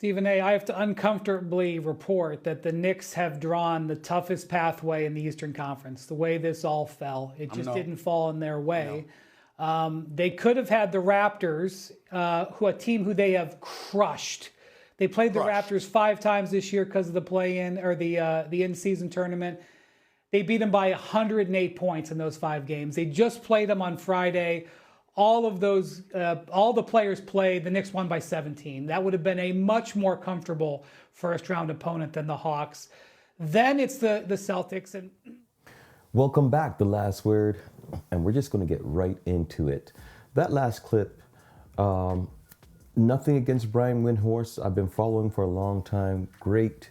Stephen A., I have to uncomfortably report that the Knicks have drawn the toughest pathway in the Eastern Conference. The way this all fell, it just didn't fall in their way. They could have had the Raptors, a team who they have crushed. They played the Raptors 5 times this year because of the play-in or the in-season tournament. They beat them by 108 points in those 5 games. They just played them on Friday. All the players played. The Knicks won by 17. That would have been a much more comfortable first-round opponent than the Hawks. Then it's the Celtics. And welcome back, The Last Word, and we're just going to get right into it. That last clip, nothing against Brian Windhorst. I've been following for a long time. Great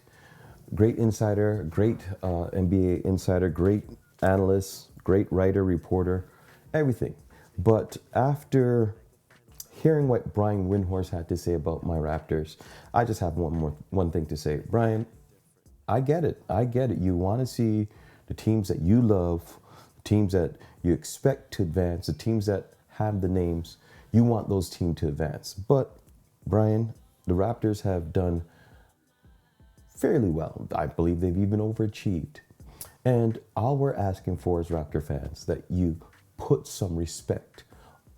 insider, great NBA insider, great analyst, great writer, reporter, everything. But after hearing what Brian Windhorst had to say about my Raptors, I just have one thing to say. Brian, I get it. You want to see the teams that you love, the teams that you expect to advance, the teams that have the names. You want those teams to advance. But Brian, the Raptors have done fairly well. I believe they've even overachieved. And all we're asking for as Raptor fans that you put some respect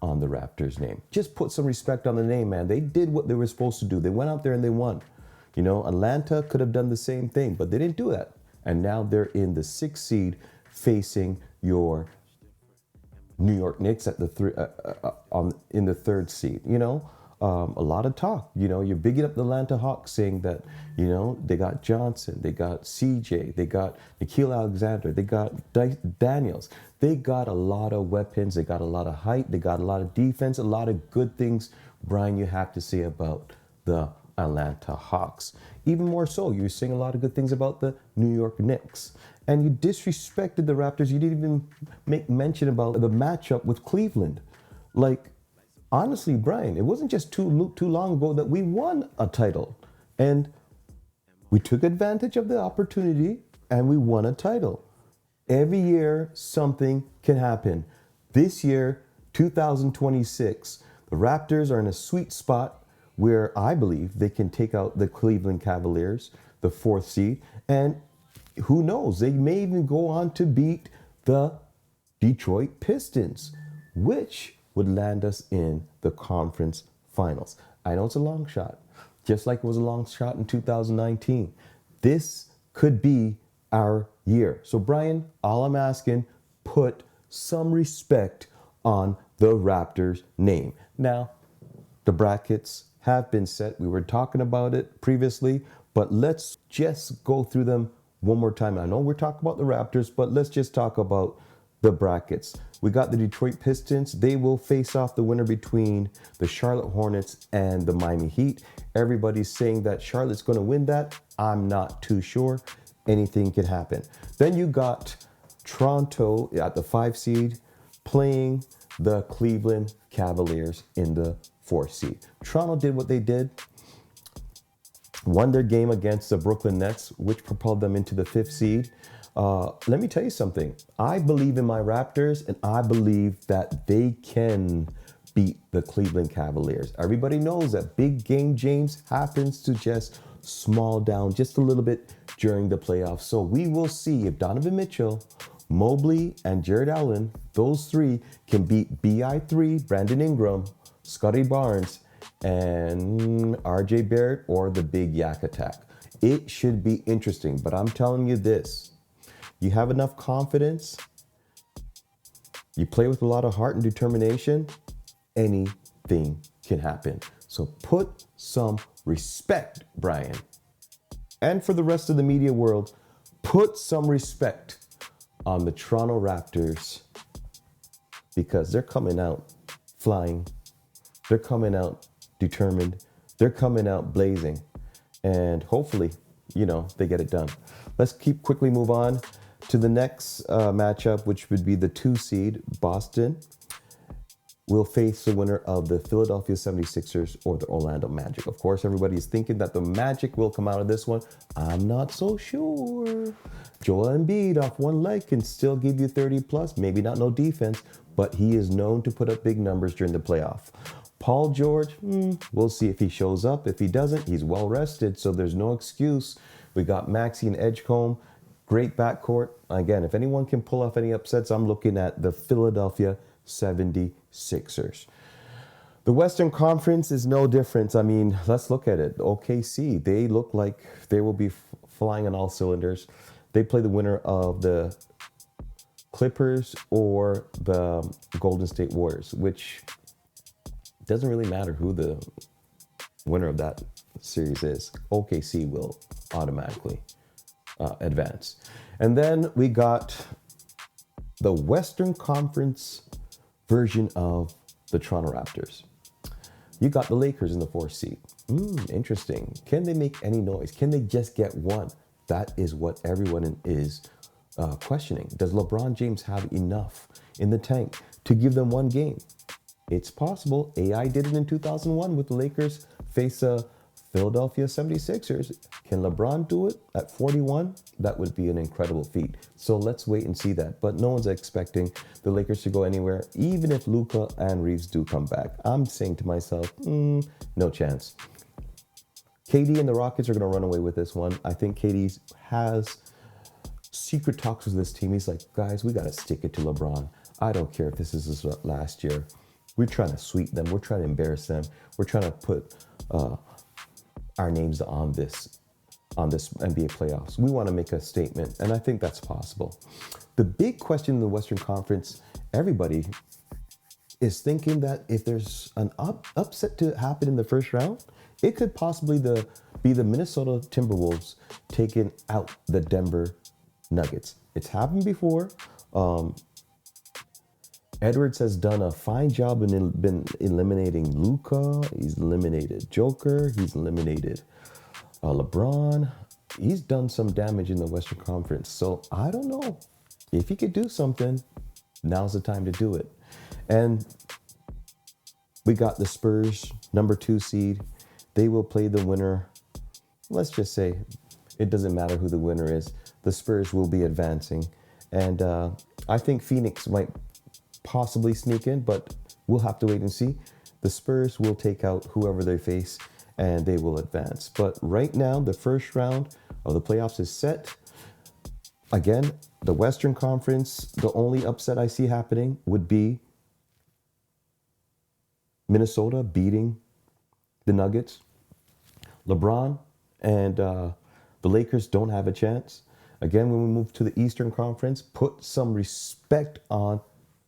on the Raptors name. Just put some respect on the name, man. They did what they were supposed to do. They went out there and they won. You know, Atlanta could have done the same thing, but they didn't do that. And now they're in the 6th seed facing your New York Knicks at in the 3rd seed. You know, a lot of talk. You know, you're bigging up the Atlanta Hawks, saying that, you know, they got Johnson, they got CJ, they got Nikhil Alexander, they got Daniels. They got a lot of weapons, they got a lot of height, they got a lot of defense, a lot of good things, Brian, you have to say about the Atlanta Hawks. Even more so, you're saying a lot of good things about the New York Knicks. And you disrespected the Raptors. You didn't even make mention about the matchup with Cleveland. Like, honestly, Brian, it wasn't just too long ago that we won a title. And we took advantage of the opportunity and we won a title. Every year, something can happen. This year, 2026, the Raptors are in a sweet spot where I believe they can take out the Cleveland Cavaliers, the 4th seed. And who knows, they may even go on to beat the Detroit Pistons, which would land us in the conference finals. I know it's a long shot, just like it was a long shot in 2019. This could be our year. So Brian, all I'm asking, put some respect on the Raptors name. Now, the brackets have been set. We were talking about it previously, but let's just go through them one more time. I know we're talking about the Raptors, but let's just talk about the brackets. We got the Detroit Pistons. They will face off the winner between the Charlotte Hornets and the Miami Heat. Everybody's saying that Charlotte's going to win that. I'm not too sure. Anything can happen. Then you got Toronto at the 5 seed playing the Cleveland Cavaliers in the 4th seed. Toronto did what they did, won their game against the Brooklyn Nets, which propelled them into the 5th seed. Let me tell you something. I believe in my Raptors, and I believe that they can beat the Cleveland Cavaliers. Everybody knows that big game James happens to just small down just a little bit during the playoffs. So we will see if Donovan Mitchell, Mobley, and Jared Allen, those 3 can beat BI3, Brandon Ingram, Scotty Barnes, and RJ Barrett, or the Big Yak Attack. It should be interesting, but I'm telling you this. You have enough confidence, you play with a lot of heart and determination, anything can happen. So put some respect, Brian. And for the rest of the media world, put some respect on the Toronto Raptors, because they're coming out flying. They're coming out determined. They're coming out blazing. And hopefully, you know, they get it done. Let's quickly move on to the next matchup, which would be the 2 seed, Boston will face the winner of the Philadelphia 76ers or the Orlando Magic. Of course, everybody's thinking that the Magic will come out of this one. I'm not so sure. Joel Embiid off one leg can still give you 30 plus, maybe not no defense, but he is known to put up big numbers during the playoff. Paul George, we'll see if he shows up. If he doesn't, he's well rested, so there's no excuse. We got Maxey and Edgecombe, great backcourt. Again, if anyone can pull off any upsets, I'm looking at the Philadelphia 76ers. The Western Conference is no different. I mean, let's look at it. OKC, they look like they will be flying on all cylinders. They play the winner of the Clippers or the Golden State Warriors, which doesn't really matter who the winner of that series is. OKC will automatically advance. And then we got the Western Conference version of the Toronto Raptors. You got the Lakers in the 4th seed. Interesting. Can they make any noise? Can they just get one? That is what everyone is questioning. Does LeBron James have enough in the tank to give them one game? It's possible. AI did it in 2001 with the Lakers face Philadelphia 76ers. Can LeBron do it at 41? That would be an incredible feat. So let's wait and see that. But no one's expecting the Lakers to go anywhere, even if Luka and Reeves do come back. I'm saying to myself, no chance. KD and the Rockets are going to run away with this one. I think KD has secret talks with this team. He's like, guys, we got to stick it to LeBron. I don't care if this is his last year. We're trying to sweep them. We're trying to embarrass them. We're trying to put our names on this NBA playoffs. We want to make a statement, and I think that's possible. The big question in the Western Conference, everybody is thinking that if there's an upset to happen in the first round, it could possibly be the Minnesota Timberwolves taking out the Denver Nuggets. It's happened before. Edwards has done a fine job in been eliminating Luka. He's eliminated Joker. He's eliminated LeBron. He's done some damage in the Western Conference. So I don't know if he could do something. Now's the time to do it. And we got the Spurs, number 2 seed. They will play the winner. Let's just say it doesn't matter who the winner is. The Spurs will be advancing. And I think Phoenix might possibly sneak in, but we'll have to wait and see. The Spurs will take out whoever they face and they will advance. But right now, the first round of the playoffs is set. Again, the Western Conference, the only upset I see happening would be Minnesota beating the Nuggets. LeBron and the Lakers don't have a chance. Again, when we move to the Eastern Conference, put some respect on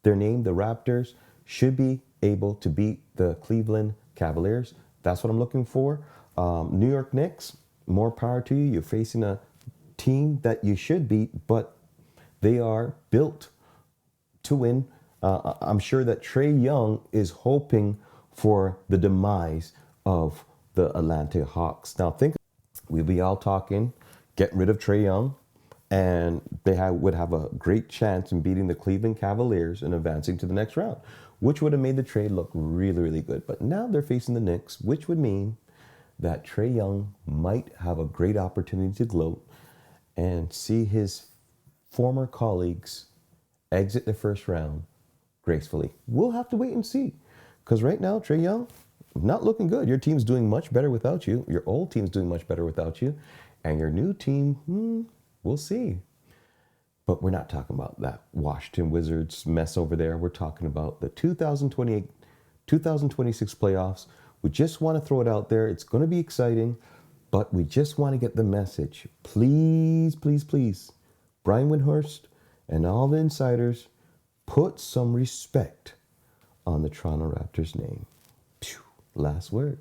their name. The Raptors should be able to beat the Cleveland Cavaliers. That's what I'm looking for. New York Knicks, more power to you. You're facing a team that you should beat, but they are built to win. I'm sure that Trae Young is hoping for the demise of the Atlanta Hawks. Now, we'll be all talking, get rid of Trae Young, and they would have a great chance in beating the Cleveland Cavaliers and advancing to the next round, which would have made the trade look really, really good. But now they're facing the Knicks, which would mean that Trae Young might have a great opportunity to gloat and see his former colleagues exit the first round gracefully. We'll have to wait and see, because right now, Trae Young, not looking good. Your team's doing much better without you. Your old team's doing much better without you. And your new team, we'll see. But we're not talking about that Washington Wizards mess over there. We're talking about the 2028, 2026 playoffs. We just want to throw it out there. It's going to be exciting, but we just want to get the message. Please, please, please, Brian Windhorst and all the insiders, put some respect on the Toronto Raptors name. Last word.